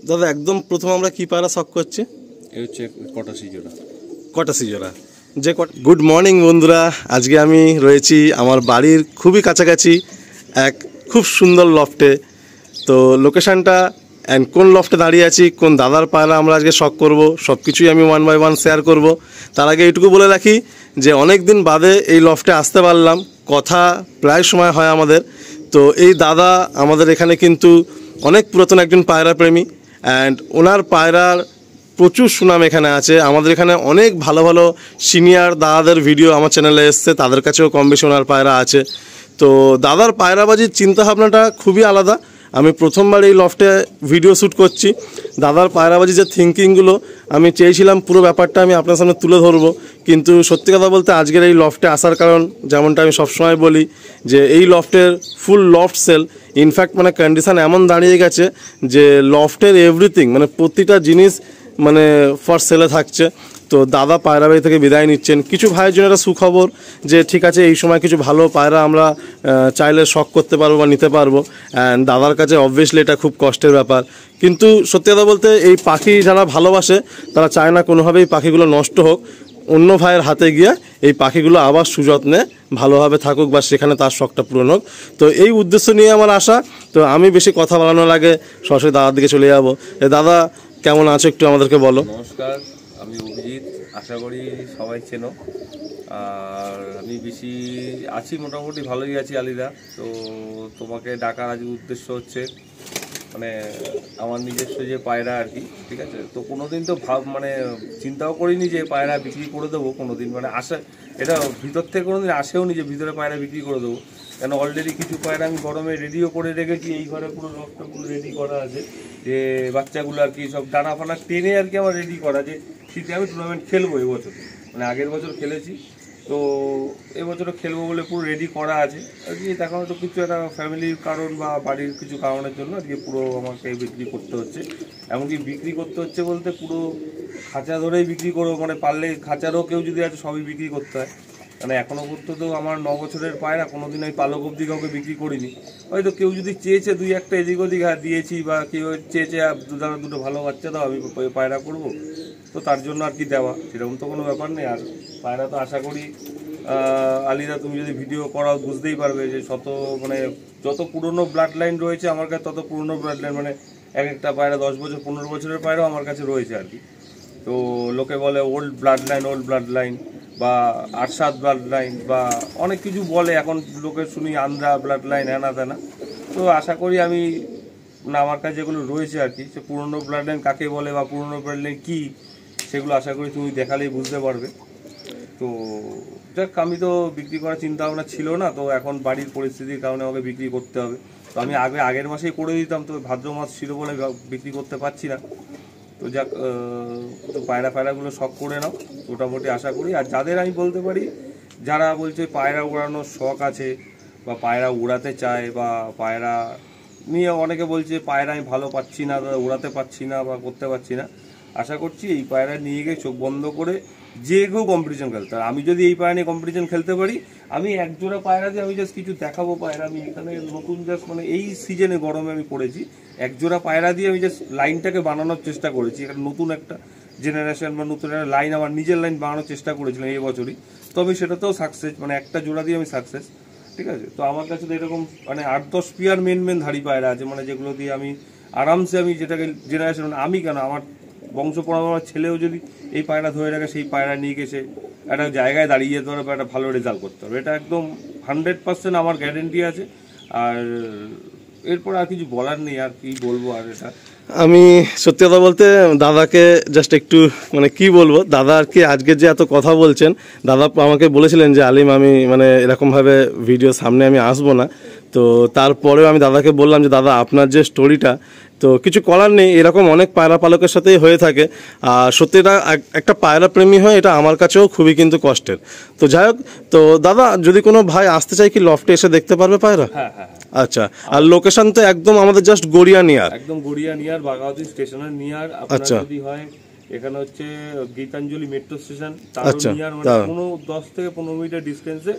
দাদা একদম প্রথম আমরা কি পায়রা শখ করছি? এই হচ্ছে কটাসি জোড়া যে গুড মর্নিং বন্ধুরা, আজকে আমি রয়েছি আমার বাড়ির খুবই কাছাকাছি এক খুব সুন্দর লফটে। তো লোকেশানটা অ্যান্ড কোন লফটে দাঁড়িয়ে আছি, কোন দাদার পায়রা আমরা আজকে শখ করব, সব কিছুই আমি 1 বাই 1 শেয়ার করব। তার আগে এইটুকু বলে রাখি যে অনেক দিন বাদে এই লফটে আসতে পারলাম, কথা প্রায় সময় হয় আমাদের। তো এই দাদা আমাদের এখানে কিন্তু অনেক পুরাতন একজন পায়রা প্রেমী, অ্যান্ড ওনার পায়রার প্রচুর সুনাম এখানে আছে। আমাদের এখানে অনেক ভালো ভালো সিনিয়র দাদাদের ভিডিও আমার চ্যানেলে এসছে, তাদের কাছেও কম বেশি ওনার পায়রা আছে। তো দাদার পায়রাবাজির চিন্তাভাবনাটা খুবই আলাদা। আমি প্রথমবার এই লফটে ভিডিও শ্যুট করছি। দাদার পায়রাবাজির যে থিঙ্কিংগুলো আমি চেয়েছিলাম পুরো ব্যাপারটা আমি আপনার সামনে তুলে ধরবো, কিন্তু সত্যি কথা বলতে আজকের এই লফটে আসার কারণ, যেমনটা আমি সবসময় বলি যে এই লফটের ফুল লফট সেল। ইনফ্যাক্ট মানে কন্ডিশান এমন দাঁড়িয়ে গেছে যে লফটের এভরিথিং মানে প্রতিটা জিনিস মানে ফর সেলে থাকছে। তো দাদা পায়রা বাড়ি থেকে বিদায় নিচ্ছেন। কিছু ভাইয়ের জন্য একটা সুখবর যে ঠিক আছে, এই সময় কিছু ভালো পায়রা আমরা চাইলে শখ করতে পারবো বা নিতে পারবো। অ্যান্ড দাদার কাছে অবভিয়াসলি এটা খুব কষ্টের ব্যাপার, কিন্তু সত্যি কথা বলতে এই পাখি যারা ভালোবাসে তারা চায় না কোনোভাবেই পাখিগুলো নষ্ট হোক, অন্য ভাইয়ের হাতে গিয়ে এই পাখিগুলো আবার সুযত্নে ভালোভাবে থাকুক বা সেখানে তার শখটা পূরণ হোক। তো এই উদ্দেশ্য নিয়ে আমার আশা। তো আমি বেশি কথা বাড়ানোর আগে সরাসরি দাদার দিকে চলে যাবো। দাদা কেমন আছো একটু আমাদেরকে বলো। নমস্কার, আমি অভিজিৎ, আশা করি সবাই চেনো। আর আমি বেশি আছি, মোটামুটি ভালোই আছি আলিদা। তো তোমাকে ডাকার আজ উদ্দেশ্য হচ্ছে মানে আমার নিজস্ব যে পায়রা আর কি, ঠিক আছে। তো কোনোদিন তো মানে চিন্তাও করিনি যে পায়রা বিক্রি করে দেবো কোনোদিন, মানে আসে এটা ভিতর থেকে কোনোদিন আসেও নি যে ভিতরে পায়রা বিক্রি করে দেবো। কেন অলরেডি কিছু পায়রা আমি গরমে রেডিও করে রেখেছি, এই ঘরে পুরো রক্তগুলো রেডি করা আছে, যে বাচ্চাগুলো আর কি সব ডানা ফানা টেনে আর কি আমার রেডি করা, যে শীতে আমি টুর্নামেন্ট খেলবো এবছর। মানে আগের বছর খেলেছি, তো এবছরও খেলবো বলে পুরো রেডি করা আছে আর কি। এখন তো কিছু একটা ফ্যামিলির কারণ বা বাড়ির কিছু কারণের জন্য আর কি পুরো আমাকে বিক্রি করতে হচ্ছে। এমনকি বিক্রি করতে হচ্ছে বলতে পুরো খাঁচা ধরেই বিক্রি করবো, মানে পারলে খাঁচারও কেউ যদি আছে সবই বিক্রি করতে হয়। মানে এখনও পর্যন্ত আমার 9 বছরের পায়রা কোনোদিন আমি পালক অবধি কাউকে বিক্রি করিনি। হয়তো কেউ যদি চেয়েছে 2-1টা এদিক ওদিক দিয়েছি, বা কেউ চেয়েছে দুটো ভালো বাচ্চা দাও আমি পায়রা করবো, তো তার জন্য আর কি দেওয়া, সেরকম তো কোনো ব্যাপার নেই। আর পায়রা তো আশা করি আলিদা তুমি যদি ভিডিও করাও বুঝতেই পারবে যে মানে যত পুরনো ব্লাড লাইন রয়েছে আমার কাছে, তত পুরনো ব্লাড লাইন, মানে একটা পায়রা 10 বছর 15 বছরের পায়রাও আমার কাছে রয়েছে আর কি। তো লোকে বলে ওল্ড ব্লাড লাইন বা আরশাদ ব্লাড লাইন বা অনেক কিছু বলে, এখন লোকে শুনি আন্দ্রা ব্লাড লাইন হ্যানা তেনা। তো আশা করি আমি আমার কাছে যেগুলো রয়েছে আর কি, সে পুরনো ব্লাড লাইন কাকে বলে বা পুরনো ব্লাড লাইন কী, সেগুলো আশা করি তুমি দেখালেই বুঝতে পারবে। তো যাক, আমি তো বিক্রি করার চিন্তা ভাবনা ছিল না, তো এখন বাড়ির পরিস্থিতির কারণে আমাকে বিক্রি করতে হবে। তো আমি আগের মাসেই করে দিতাম, তো ভাদ্র মাস ছিল বলে বিক্রি করতে পারছি না। তো যাক, তো পায়রাগুলো শখ করে নাও মোটামুটি আশা করি। আর যাদের আমি বলতে পারি, যারা বলছে পায়রা উড়ানোর শখ আছে বা পায়রা উড়াতে চায় বা পায়রা নিয়ে অনেকে বলছে পায়রা আমি ভালো পাচ্ছি না, উড়াতে পারছি না বা করতে পারছি না, আশা করছি এই পায়রা নিয়ে গিয়ে চোখ বন্ধ করে যে কেউ কম্পিটিশন খেলতে পারে। আমি যদি এই পায়রা নিয়ে কম্পিটিশন খেলতে পারি, আমি একজোড়া পায়রা দিয়ে আমি জাস্ট কিছু দেখাবো পায়রা। আমি এখানে নতুন জাস্ট মানে এই সিজনে গরমে আমি করেছি, একজোড়া পায়রা দিয়ে আমি জাস্ট লাইনটাকে বানানোর চেষ্টা করেছি। এখানে নতুন একটা জেনারেশন বা নতুন একটা লাইন, আমার নিজের লাইন বানানোর চেষ্টা করেছিলাম এই বছরই। তো আমি সেটাতেও সাকসেস, মানে একটা জোড়া দিয়ে আমি সাকসেস, ঠিক আছে। তো আমার কাছে তো এরকম মানে 8-10 পেয়ার মেন ধাড়ি পায়রা আছে, মানে যেগুলো দিয়ে আমি আরামসে আমি যেটাকে জেনারেশন, মানে আমি কেন আমার বংশ পরম্পরার ছেলেও যদি এই পায়রা ধরে রাখে, সেই পায়রা নিয়ে গেছে একটা জায়গায় দাঁড়িয়ে যেতে পারবে, একটা ভালো রেজাল্ট করতে হবে, এটা একদম 100% আমার গ্যারেন্টি আছে। আর এরপর আর কিছু বলার নেই, আর কি বলবো। আর এটা আমি সত্যি কথা বলতে দাদাকে জাস্ট একটু মানে কি বলবো, দাদা আর কি আজকে যে এত কথা বলছেন, দাদা আমাকে বলেছিলেন যে আলিম আমি মানে এরকমভাবে ভিডিও সামনে আমি আসবো না। তো তারপরেও আমি দাদাকে বললাম যে দাদা আপনার যে স্টোরিটা, তো কিছু করার নেই, এরকম অনেক পায়রা পালকের সাথেই হয়ে থাকে। আর সত্যি এটা একটা পায়রা প্রেমী হয়, এটা আমার কাছেও খুবই কিন্তু কষ্টের। তো যাই হোক, তো দাদা যদি কোনো ভাই আসতে চায় কি লফটে এসে দেখতে পারবে পায়রা? হ্যাঁ। আচ্ছা, আর লোকেশন তো একদম আমাদের জাস্ট গড়িয়া নিয়ার, একদম গড়িয়া নিয়ার, বাগাওয়াতি স্টেশনের নিয়ার। আপনার যদি হয় এখানে হচ্ছে গীতাঞ্জলি মেট্রো স্টেশন, তার নিয়ার, মানে কোনো 10 থেকে 15 মিনিটের ডিসটেন্সে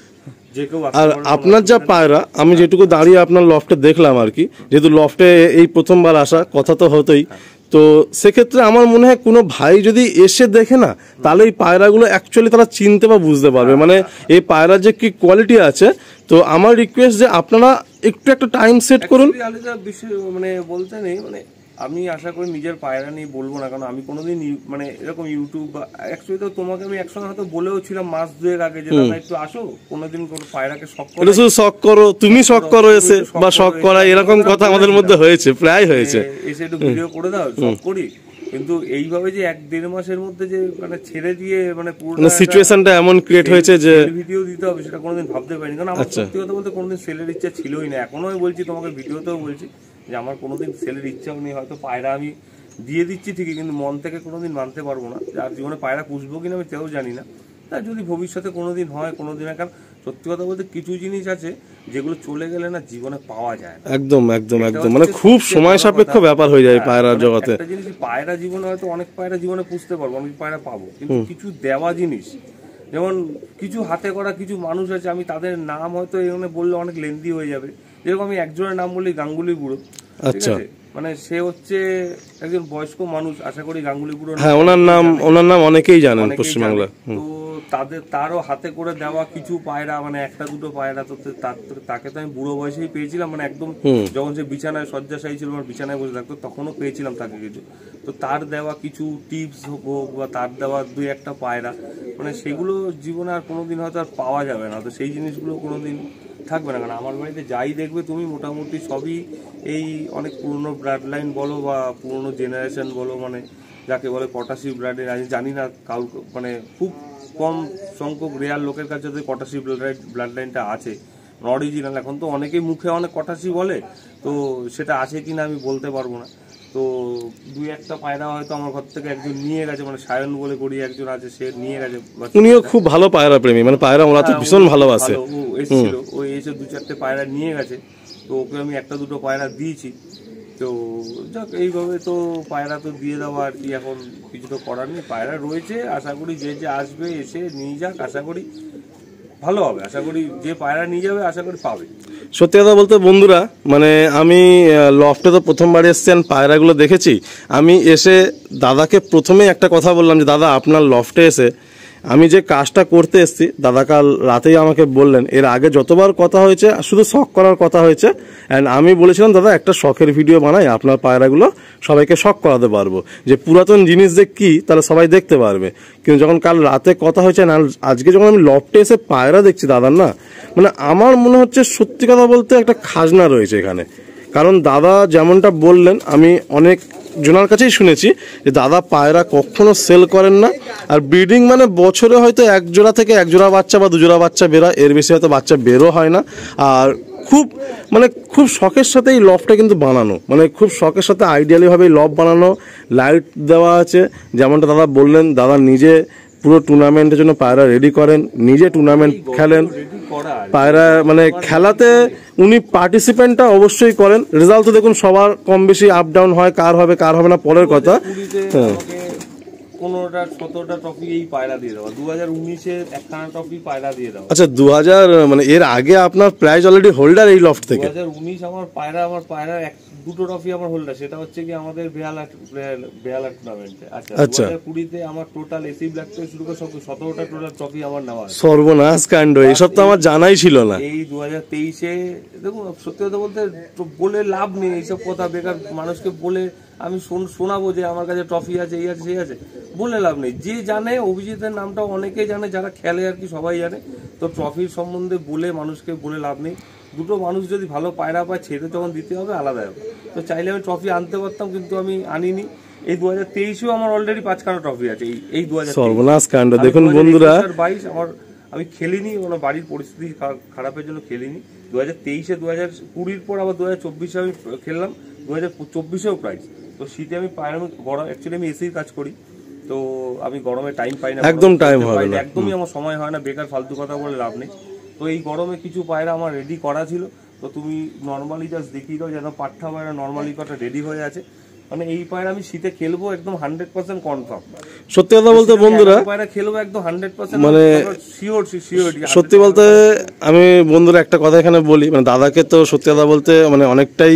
যে কেউ। আর আপনার যা পায়রা, আমি যেটুকু দাঁড়িয়ে আপনার লফটে দেখলাম আর কি, যেহেতু লফটে এই প্রথমবার আসা, কথা তো হতোই, তো সেক্ষেত্রে আমার মনে হয় কোনো ভাই যদি এসে দেখে না, তাহলে এই পায়রাগুলো অ্যাকচুয়ালি তারা চিনতে বা বুঝতে পারবে, মানে এই পায়রার যে কি কোয়ালিটি আছে। তো আমার রিকোয়েস্ট যে আপনারা একটু একটা টাইম সেট করুন। আলাদা বিষয় মানে বলতে নেই, মানে আমি আশা করি নিজের পায়রা নিয়ে বলবো না, কারণ আমি কোনোদিন মানে এরকম ইউটিউব বা অ্যাকচুয়ালি তো তোমাকে আমি একসঙ্গে হয়তো বলেও ছিলাম মাস দুয়েক আগে যে দাদা একটু আসো, কোনোদিন কোনো পায়রাকে শখ এটা শুধু শখ করো, তুমি শখ করো এসে, বা শখ করা, এরকম কথা আমাদের মধ্যে হয়েছে, প্রায় হয়েছে, এসে একটু ভিডিও করে দাও, শখ করি। কিন্তু এইভাবে যে 1-1.5 মাসের মধ্যে যে মানে ছেড়ে দিয়ে মানে পুরো সিচুয়েশনটা এমন ক্রিয়েট হয়েছে যে ভিডিও দিতে হবে সেটা কোনোদিন ভাবতে পারিনি। কারণ আমার সত্যি কথা বলতে কোনোদিন সেলের ইচ্ছা ছিলই না, এখনো আমি বলছি তোমাকে, ভিডিওতেও বলছি যে আমার কোনোদিন সেলের ইচ্ছাও নেই। হয়তো পায়রা আমি দিয়ে দিচ্ছি ঠিকই, কিন্তু মন থেকে কোনোদিন মানতে পারবো না। আর জীবনে পায়রা পুষবো কিনা আমি তেও জানি না। তা যদি ভবিষ্যতে কোনোদিন হয়, কোনোদিন এখন সত্যি কথা বলতে কিছু জিনিস আছে যেগুলো চলে গেলে না জীবনে পাওয়া যায়। একদম একদম একদম, মানে খুব সময় সাপেক্ষ ব্যাপার হয়ে যায় পায়রার জগতে। একটা জিনিস পায়রা জীবনে হয়তো অনেক পায়রা জীবনে পুষতে পারবো, অনেক পায়রা পাবো, কিন্তু কিছু দেওয়া জিনিস, যেমন কিছু হাতে করা কিছু মানুষ আছে, আমি তাদের নাম হয়তো এখানে বললে অনেক লেন্দি হয়ে যাবে। যেরকম আমি একজনের নাম বলি গাঙ্গুলি বুড়ো, ঠিক আছে, মানে সে হচ্ছে একজন বয়স্ক মানুষ, আশা করি গাঙ্গুলি বুড়ো, হ্যাঁ ওনার নাম অনেকেই জানেন পশ্চিমবাংলা। তো তারও হাতে করে দেওয়া কিছু পায়রা, মানে একটা দুটো পায়রা, তো তাকে তো আমি বুড়ো বয়সেই পেয়েছিলাম, মানে একদম যখন সে বিছানায় শয্যাশায়ী ছিল, আমার বিছানায় বসে থাকতো, তখনও পেয়েছিলাম তাকে কিছু। তো তার দেওয়া কিছু টিপস হোক বা তার দেওয়া 2-1টা পায়রা, মানে সেগুলো জীবনে আর কোনোদিন হয়তো আর পাওয়া যাবে না। তো সেই জিনিসগুলো কোনোদিন থাকবে না, কারণ আমার বাড়িতে যাই দেখবে তুমি মোটামুটি সবই এই অনেক পুরনো ব্লাড লাইন বলো বা পুরনো জেনারেশন বলো, মানে যাকে বলে পটাশি ব্লাডের। আমি জানি না মানে খুব কম সংখ্যক রেয়ার লোকের কাছে যদি পটাশি ব্লাড লাইনটা আছে অরিজিনাল। এখন তো অনেকেই মুখে অনেক পটাশি বলে, তো সেটা আছে কিনা আমি বলতে পারবো না। তো 2-1টা পায়রা হয়তো আমার ঘর থেকে একজন নিয়ে গেছে, মানে সায়ন বলে করি একজন আছে, সে নিয়ে গেছে। উনিও খুব ভালো পায়রা প্রেমী, মানে পায়রা ওরা তো ভীষণ ভালোবাসে। ও এসেছিল, ও এসে 2-4টে পায়রা নিয়ে গেছে, তো ওকে আমি 1-2 পায়রা দিয়েছি। তো যাক, এইভাবে তো পায়রা তো দিয়ে দেওয়া আর কি, এখন কিছু তো করার নেই, পায়রা রয়েছে। আশা করি যে আসবে এসে নিয়ে যাক, আশা করি ভালো হবে, আশা করি যে পায়রা নিয়ে যাবে আশা করি পাবে। সত্যি কথা বলতে বন্ধুরা, মানে আমি লফটে তো প্রথমবার এসেছেন, পায়রাগুলো দেখেছি। আমি এসে দাদাকে প্রথমেই একটা কথা বললাম যে দাদা আপনার লফটে এসে আমি যে কাজটা করতে এসেছি, দাদা কাল রাতেই আমাকে বললেন, এর আগে যতবার কথা হয়েছে শুধু শখ করার কথা হয়েছে, অ্যান্ড আমি বলেছিলাম দাদা একটা শখের ভিডিও বানাই, আপনার পায়রাগুলো সবাইকে শখ করাতে পারবো, যে পুরাতন জিনিস যে কি তাহলে সবাই দেখতে পারবে। কিন্তু যখন কাল রাতে কথা হয়েছে না, আজকে যখন আমি লফটে এসে পায়রা দেখছি দাদার না, মানে আমার মনে হচ্ছে সত্যি কথা বলতে একটা খাজনা রয়েছে এখানে। কারণ দাদা যেমনটা বললেন, আমি অনেক জনের কাছেই শুনেছি যে দাদা পায়রা কখনো সেল করেন না, আর ব্রিডিং মানে বছরে হয়তো 1 জোড়া থেকে 1 জোড়া বাচ্চা বা 2 জোড়া বাচ্চা বেরোয়, এর বেশি হয়তো বাচ্চা বেরো হয় না। আর খুব শখের সাথে এই লফটা কিন্তু বানানো, মানে খুব শখের সাথে আইডিয়ালি ভাবে লফ বানানো, লাইট দেওয়া আছে। যেমনটা দাদা বললেন, দাদা নিজে পুরো টুর্নামেন্টের জন্য পায়রা রেডি করেন, নিজে টুর্নামেন্ট খেলেন পায়রা, মানে খেলাতে উনি পার্টিসিপেন্টটা অবশ্যই করেন। রেজাল্ট তো দেখুন সবার কম বেশি আপ ডাউন হয়, কার হবে কার হবে না পরের কথা। 15টা-17টা ট্রফি এই পায়রা দিয়ে দেওয়া, 2019-এর একখানা ট্রফি পায়রা দিয়ে দেওয়া। আচ্ছা 2000 মানে এর আগে আপনার প্রাইজ অলরেডি হোল্ডার এই লফট থেকে? 2019 আমার পায়রা 2টো ট্রফি আমার হোল্ডার, সেটা হচ্ছে কি আমাদের বেহালা টুর্নামেন্টে। আচ্ছা 2020-তে আমার টোটাল এসি ব্ল্যাক থেকে শুরু করে 17টা টোটাল ট্রফি আমার নেওয়া। সর্বনাশ কাণ্ড, এইসব তো আমার জানাই ছিল না। এই 2023-এ দেখুন সত্যি কথা বলতে বলে লাভ নেই এইসব কথা, বেকার মানুষকে বলে আমি শোনাবো যে আমার কাছে ট্রফি আছে, এই আছে সেই আছে, বলে লাভ নেই। যে জানে অভিজিতের নামটা অনেকে জানে, যারা খেলে আর কি সবাই জানে, তো ট্রফির সম্বন্ধে বলে মানুষকে বলে লাভ নেই। দুটো মানুষ যদি ভালো পায়রা পায় ছেড়ে তখন দিতে হবে, আলাদা হবে। তো চাইলে আমি ট্রফি আনতে পারতাম, কিন্তু আমি আনিনি। এই 2023-এও আমার অলরেডি 5খানা ট্রফি আছে। এই 2023 সর্বনাশ কাণ্ড। দেখুন বন্ধুরা, 2022 আমি খেলিনি, ওনার বাড়ির পরিস্থিতি খারাপের জন্য খেলিনি। 2023-এ 2020-এর পর আবার 2024-এ আমি খেললাম, 2024-এও প্রাইজ। তো শীতে আমি পায়রা গরম, অ্যাকচুয়ালি আমি এসেই কাজ করি, তো আমি গরমে টাইম পাই না, একদম টাইম হয় না, একদমই আমার সময় হয় না, বেকার ফালতু কথা বলে লাভ নেই। তো এই গরমে কিছু পায়রা আমার রেডি করা ছিল, তো তুমি নর্মালি জাস্ট দেখিয়ে দাও যেন পাঠা পায়রা নর্মালি কটা রেডি হয়ে আছে। মানে এই পায়রা আমি শীতে খেলবো একদম 100% কনফার্ম। সত্যি কথা বলতে বন্ধুরা, পায়রা খেলবো একদম 100% মানে শিওর। সত্যি বলতে আমি বন্ধুরা একটা কথা এখানে বলি, মানে দাদাকে তো সত্যি কথা বলতে মানে অনেকটাই,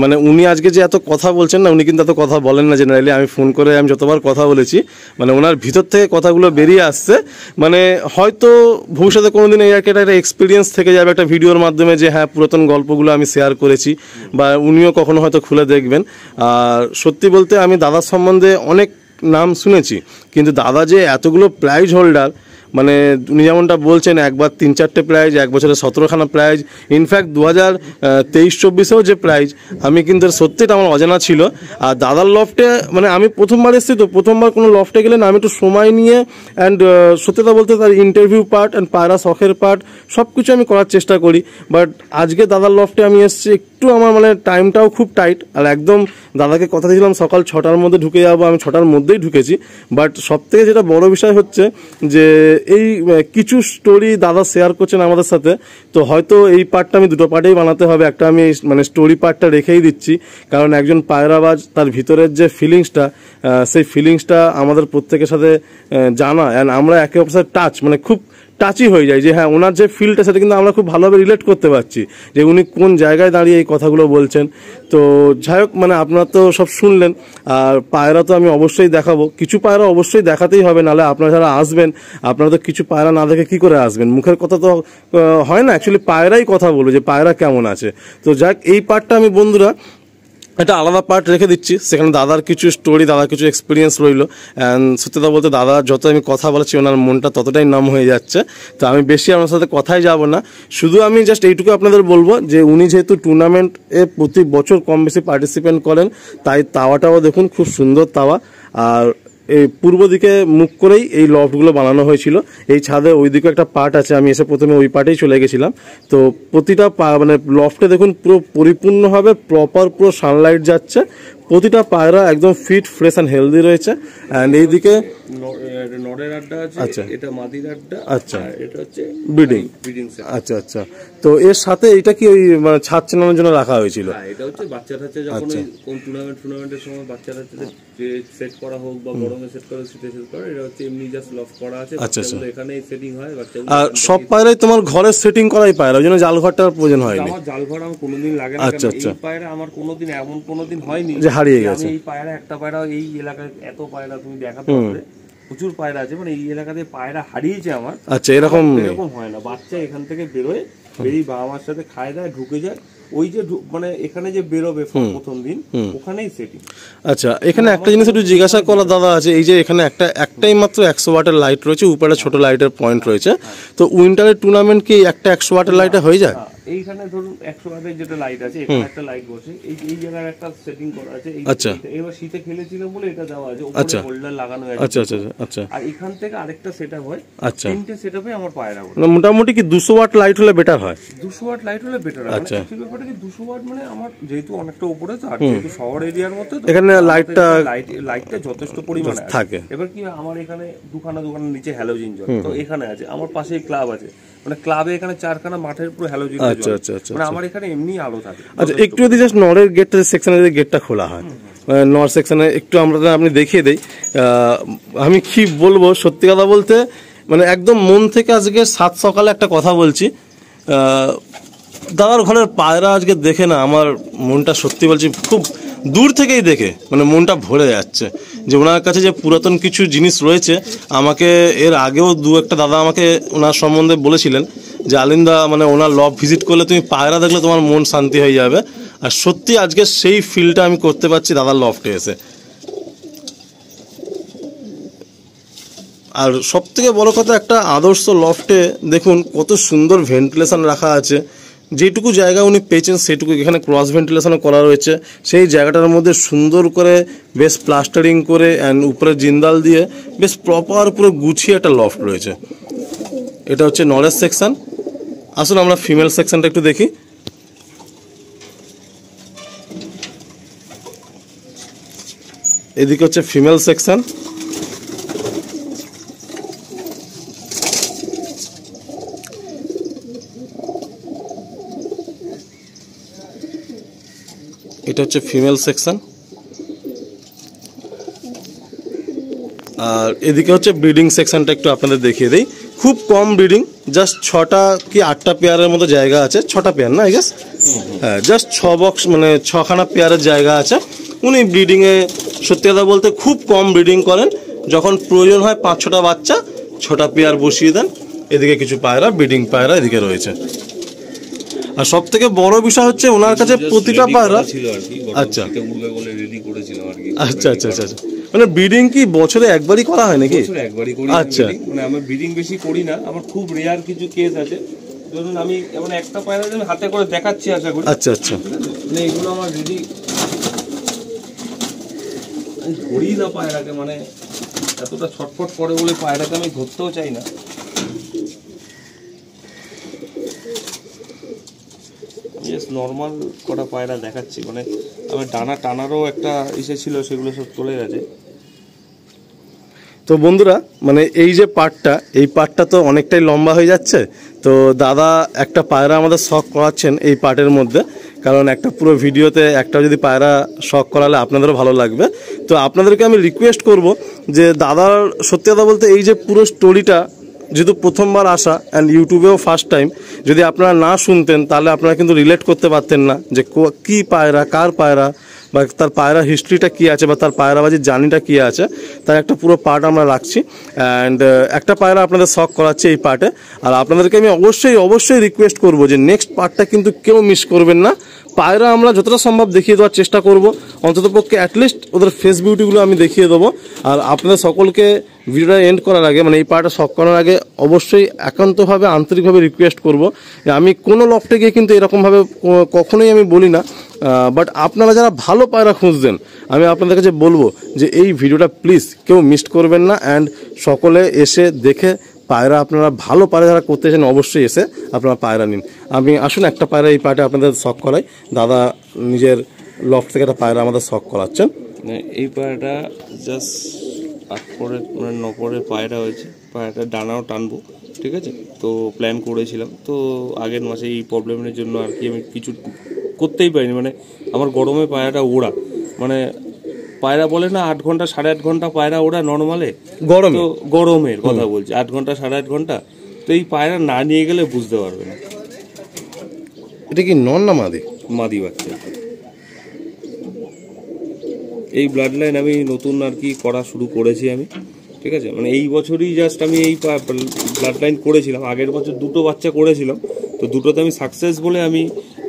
মানে উনি আজকে যে এত কথা বলছেন না, উনি কিন্তু এত কথা বলেন না জেনারেলি। আমি ফোন করে আমি যতবার কথা বলেছি, মানে ওনার ভিতর থেকে কথাগুলো বেরিয়ে আসছে। মানে হয়তো ভবিষ্যতে কোনোদিন এই একটা এক্সপিরিয়েন্স থেকে যাবে একটা ভিডিওর মাধ্যমে, যে হ্যাঁ পুরাতন গল্পগুলো আমি শেয়ার করেছি, বা উনিও কখনো হয়তো খুলে দেখবেন। আর সত্যি বলতে আমি দাদার সম্বন্ধে অনেক নাম শুনেছি, কিন্তু দাদা যে এতগুলো প্রাইজ হোল্ডার, মানে উনি যেমনটা বলছেন একবার 3-4টে প্রাইজ, এক বছরে 17খানা প্রাইজ, ইনফ্যাক্ট 2023-24-এও যে প্রাইজ, আমি কিন্তু সত্যি এটা আমার অজানা ছিল। আর দাদার লফটে মানে আমি প্রথমবার এসেছি, তো প্রথমবার কোনো লফটে গেলে না আমি একটু সময় নিয়ে অ্যান্ড সত্যতা বলতে তার ইন্টারভিউ পার্ট অ্যান্ড পায়রা শখের পার্ট সব কিছু আমি করার চেষ্টা করি। বাট আজকে দাদার লফটে আমি এসেছি, একটু আমার মানে টাইমটাও খুব টাইট, আর একদম দাদাকে কথা দিয়েছিলাম সকাল 6টার মধ্যে ঢুকে যাবো, আমি 6টার মধ্যেই ঢুকেছি। বাট সব থেকে যেটা বড় বিষয় হচ্ছে যে এই কিছু স্টোরি দাদা শেয়ার করছেন আমাদের সাথে, তো হয়তো এই পার্টটা আমি দুটো পার্টেই বানাতে হবে। একটা আমি মানে স্টোরি পার্টটা রেখেই দিচ্ছি, কারণ একজন পায়রাবাজ তার ভিতরের যে ফিলিংসটা, সেই ফিলিংসটা আমাদের প্রত্যেকের সাথে জানা, অ্যান্ড আমরা একে অপরের টাচ মানে খুব টাচই হয়ে যায়, যে হ্যাঁ ওনার যে ফিলটা সেটা কিন্তু আমরা খুব ভালোভাবে রিলেট করতে পারছি, যে উনি কোন জায়গায় দাঁড়িয়ে এই কথাগুলো বলছেন। তো যাই হোক, মানে আপনারা তো সব শুনলেন, আর পায়রা তো আমি অবশ্যই দেখাবো, কিছু পায়রা অবশ্যই দেখাতেই হবে, নাহলে আপনারা যারা আসবেন আপনারা তো কিছু পায়রা না দেখে কি করে আসবেন, মুখের কথা তো হয় না, অ্যাকচুয়ালি পায়রাই কথা বলবে যে পায়রা কেমন আছে। তো যাক, এই পার্টটা আমি বন্ধুরা একটা আলাদা পার্ট রেখে দিচ্ছি, সেখানে দাদার কিছু স্টোরি, দাদার কিছু এক্সপিরিয়েন্স রইলো। অ্যান্ড সত্যি কথা বলতে দাদা যত আমি কথা বলেছি ওনার মনটা ততটাই নাম হয়ে যাচ্ছে। তো আমি বেশি আপনার সাথে কথাই যাব না, শুধু আমি জাস্ট এইটুকু আপনাদের বলবো যে উনি যেহেতু টুর্নামেন্টে প্রতি বছর কম বেশি পার্টিসিপেট করেন, তাই তাওয়াটাও দেখুন খুব সুন্দর তাওয়া। আর এই পূর্ব দিকে মুখ করেই এই লফটগুলো বানানো হয়েছিল। এই ছাদে ওই দিকে একটা পার্ট আছে, আমি এসে প্রথমে ওই পার্টেই চলে গেছিলাম। তো প্রতিটা মানে লফটে দেখুন পুরো পরিপূর্ণভাবে প্রপার পুরো সানলাইট যাচ্ছে, প্রতিটা পায়রা একদম ফিট, ফ্রেশ অ্যান্ড হেলদি রয়েছে। অ্যান্ড এইদিকে নরের আড্ডা আছে, আচ্ছা, এটা মাদির আড্ডা, আচ্ছা, এটা হচ্ছে ব্রিডিং। আচ্ছা আচ্ছা, তো এর সাথে এটা কি ওই মানে ছাদ চেনানোর জন্য রাখা হয়েছিল? হ্যাঁ, এটা হচ্ছে বাচ্চা টাচ্চা যখন কোন টুর্নামেন্টের সময় বাচ্চা টাচ্চাদের যে সেট করা হোক বা গরমে সেট করা, শীতে সেট করা, এটা হচ্ছে এমনি জাস্ট লফট করা আছে, বাচ্চাগুলো এখানেই সেটিং হয়। বাচ্চাগুলো আর সব পায়রাই তোমার ঘরে সেটিং করাই পায়রা, ওই জন্য জাল ঘরটার প্রয়োজন হয়নি। আমার জাল ঘর আমার কোনোদিন লাগে না। আচ্ছা আচ্ছা, এই পায়রা আমার কোনোদিন এমন কোনোদিন হয়নি যে হারিয়ে গেছে। এই পায়রা একটা পায়রা এই এলাকায় এত পায়রা তুমি দেখাতে পারবে, প্রচুর পায়রা আছে, মানে এই এলাকাতে পায়রা হারিয়েছে আমার। আচ্ছা, এরকম হয় না, বাচ্চা এখান থেকে বেরোয়, বেরিয়ে বাবা মার সাথে খায় দায় ঢুকে যায়, ওই যে মানে এখানে যে বেরোবে প্রথম দিন ওখানেই সেটিং। আচ্ছা, এখানে একটা জিনিস একটু জিজ্ঞাসা করার দাদা আছে, এই যে এখানে একটাই মাত্র 100 ওয়াটের লাইট রয়েছে, উপরে ছোট লাইটের পয়েন্ট রয়েছে, তো উইন্টারের টুর্নামেন্ট কি একটা 100 ওয়াটের লাইটে হয়ে যায়? এইখানে ধরুন 100 ওয়াটের যেটা লাইট আছে, এখানে একটা লাইট বসে, এই জায়গায় একটা সেটিং করা আছে। আচ্ছা, এবার শীতে খেলেছিলাম বলে এটা দেওয়া আছে, উপরে হোল্ডার লাগানো আছে। আচ্ছা আচ্ছা আচ্ছা, আর এখান থেকে আরেকটা সেটআপ হয়। আচ্ছা, তিনটে সেটআপে আমার পায়রা বলে মোটামুটি কি 200 ওয়াট লাইট হলে বেটার হয়? 200 ওয়াট লাইট হলে বেটার হয়। আচ্ছা, মানে ব্যাপারটা কি 200 ওয়াট মানে আমার যেহেতু অনেকটা উপরে, তো আর যেহেতু শহর এরিয়ার মতো, এখানে লাইটটা যথেষ্ট পরিমাণে থাকে। এবার কি আমার এখানে দুখানা নিচে হ্যালোজিন জ্বলে, তো এখানে আছে, আমার পাশেই ক্লাব আছে, মানে ক্লাবে এখানে 4খানা মাঠের পুরো হ্যালোজিন জ্বলে। আচ্ছা আচ্ছা, মানে আমার এখানে এমনি আলো থাকে। আচ্ছা, একটু যদি জাস্ট নরের গেটটা সেকশনের যে গেটটা খোলা হয়, নর সেকশনে একটু আমরা আপনি দেখিয়ে দেই। আমি কি বলবো, সত্যি কথা বলতে মানে একদম মন থেকে আজকে 7 সকালে একটা কথা বলছি, দাদার ঘরের পায়রা আজকে দেখে না আমার মনটা, সত্যি বলছি খুব দূর থেকেই দেখে মানে মনটা ভরে যাচ্ছে, যে ওনার কাছে যে পুরাতন কিছু জিনিস রয়েছে। আমাকে এর আগেও একটা দাদা আমাকে ওনার সম্বন্ধে বলেছিলেন যে আলিন্দা, মানে ওনার লব ভিজিট করলে তুমি পায়রা দেখলে তোমার মন শান্তি হয়ে যাবে। আর সত্যি আজকে সেই ফিলটা আমি করতে পারছি দাদার লফটে এসে। আর সব থেকে বড় কথা, একটা আদর্শ লফটে দেখুন কত সুন্দর ভেন্টিলেশন রাখা আছে, যেটুকু জায়গা উনি পেয়েছেন সেটুকু এখানে ক্রস ভেন্টিলেশনও করা রয়েছে। সেই জায়গাটার মধ্যে সুন্দর করে বেশ প্লাস্টারিং করে অ্যান্ড উপরে জিন্দাল দিয়ে বেশ প্রপার পুরো গুছিয়ে একটা লফট রয়েছে। এটা হচ্ছে নরেজ সেকশন। আসুন আমরা ফিমেল সেকশনটা একটু দেখি। এদিকে হচ্ছে ফিমেল সেকশন। এটা হচ্ছে ফিমেল সেকশন। আর এদিকে হচ্ছে ব্রিডিং সেকশনটা একটু আপনাদের দেখিয়ে দিই। খুব কম ব্রিডিং, জাস্ট 6টা কি 8টা পেয়ারের মতো জায়গা আছে, 6টা পেয়ার না আই গেস, হ্যাঁ জাস্ট 6 বক্স মানে 6খানা পেয়ারের জায়গা আছে। উনি ব্রিডিংয়ে সত্যি কথা বলতে খুব কম ব্রিডিং করেন, যখন প্রয়োজন হয় 5-6টা বাচ্চা 6টা পেয়ার বসিয়ে দেন। এদিকে কিছু পায়রা, ব্রিডিং পায়রা এদিকে রয়েছে। আর সব থেকে বড় বিষয় হচ্ছে ওনার কাছে প্রতিটা পায়রা আচ্ছা আচ্ছা আচ্ছা আচ্ছা মানে ব্রিডিং কি বছরে একবারই করা হয় নাকি? একবারই করি। আচ্ছা, মানে আমি ব্রিডিং বেশি করি না, আমার খুব রেয়ার কিছু কেস আছে। ধরুন আমি এমন একটা পায়রা আমি হাতে করে দেখাচ্ছি, আশা করি। আচ্ছা আচ্ছা, মানে এগুলো আমার রেডি ধরি না পায়রাকে, মানে এতটা ছটফট করে বলে পায়রাকে আমি ধরতেও চাই না। নর্মাল কটা পায়রা দেখাচ্ছি, মানে আমার ডানা টানারও একটা ইসে ছিল, সেগুলো সব চলে গেছে। তো বন্ধুরা মানে এই যে পার্টটা তো অনেকটাই লম্বা হয়ে যাচ্ছে। তো দাদা একটা পায়রা আমাদের শখ করাচ্ছেন এই পার্টের মধ্যে, কারণ একটা পুরো ভিডিওতে একটা যদি পায়রা শখ করালে আপনাদেরও ভালো লাগবে। তো আপনাদেরকে আমি রিকোয়েস্ট করব যে দাদার সত্যি কথা বলতে এই যে পুরো স্টোরিটা যেহেতু প্রথমবার আসা অ্যান্ড ইউটিউবেও ফার্স্ট টাইম, যদি আপনারা না শুনতেন তাহলে আপনারা কিন্তু রিলেট করতে পারতেন না যে কী পায়রা, কার পায়রা, বা তার পায়রা হিস্ট্রিটা কী আছে, বা তার পায়রাবাজির জার্নিটা কী আছে। তার একটা পুরো পার্ট আমরা রাখছি। অ্যান্ড একটা পায়রা আপনাদের শখ করাচ্ছে এই পার্টে। আর আপনাদেরকে আমি অবশ্যই রিকোয়েস্ট করব যে নেক্সট পার্টটা কিন্তু কেউ মিস করবেন না। পায়রা আমরা যতটা সম্ভব দেখিয়ে দেওয়ার চেষ্টা করব, অন্ততপক্ষে অ্যাটলিস্ট ওদের ফেস বিউটিগুলো আমি দেখিয়ে দেবো। আর আপনাদের সকলকে ভিডিওটা এন্ড করার আগে, মানে এই পার্টটা শখ করার আগে অবশ্যই একান্তভাবে আন্তরিকভাবে রিকোয়েস্ট করব যে আমি কোনো লফটে গিয়ে কিন্তু এরকমভাবে কখনোই আমি বলি না, বাট আপনারা যারা ভালো পায়রা খুঁজছেন আমি আপনাদের কাছে বলবো যে এই ভিডিওটা প্লিজ কেউ মিস করবেন না। অ্যান্ড সকলে এসে দেখে পায়রা আপনারা ভালো পায়রা যারা করতে চান অবশ্যই এসে আপনারা পায়রা নিন। আমি আসুন একটা পায়রা এই পায়রাটা আপনাদের শখ করাই। দাদা নিজের লফট থেকে একটা পায়রা আমাদের শখ করাচ্ছেন। এই পায়রাটা জাস্ট 8 পরে মানে 9 পরে পায়রা হয়েছে। পায়রাটা ডানাও টানবো, ঠিক আছে। তো প্ল্যান করেছিলাম, তো আগের মাসে এই প্রবলেমের জন্য আর কি আমি কিছু করতেই পারিনি। মানে আমার গরমে পায়রাটা ওড়া, মানে পায়রা বলে না 8 ঘন্টা 8.5 ঘন্টা পায়রা ওড়া নর্মালে, গরমে, তো গরমের কথা বলছি 8 ঘন্টা 8.5 ঘন্টা। তো এই পায়রা না নিয়ে গেলে বুঝতে পারবে না। এটা কি নন না মাদি? মাদি বাচ্চা। এই ব্লাড লাইন আমি নতুন আর কি করা শুরু করেছি আমি, ঠিক আছে। মানে এই বছরই জাস্ট আমি এই ব্লাড লাইন করেছিলাম। আগের বছর 2টো বাচ্চা করেছিলাম, তো 2টোতে আমি সাকসেস বলে আমি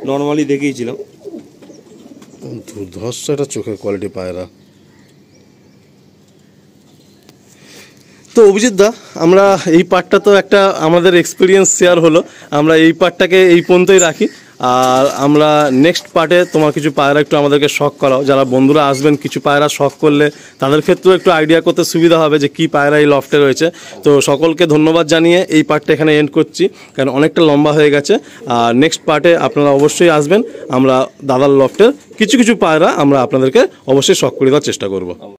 নর্মালি দেখিয়েছিলাম। দুর্ধর্ষ একটা চোখের কোয়ালিটি পায়রা। তো অভিজিৎ দা, আমরা এই পার্টটা তো একটা আমাদের এক্সপিরিয়েন্স শেয়ার হলো, আমরা এই পার্টটাকে এই পর্যন্তই রাখি। আর আমরা নেক্সট পার্টে তোমার কিছু পায়রা একটু আমাদেরকে শখ করাও। যারা বন্ধুরা আসবেন কিছু পায়রা শখ করলে তাদের ক্ষেত্রেও একটু আইডিয়া করতে সুবিধা হবে যে কী পায়রা এই লফটে রয়েছে। তো সকলকে ধন্যবাদ জানিয়ে এই পার্টটা এখানে এন্ড করছি, কারণ অনেকটা লম্বা হয়ে গেছে। আর নেক্সট পার্টে আপনারা অবশ্যই আসবেন, আমরা দাদার লফটের কিছু পায়রা আমরা আপনাদেরকে অবশ্যই শখ করে দেওয়ার চেষ্টা করব।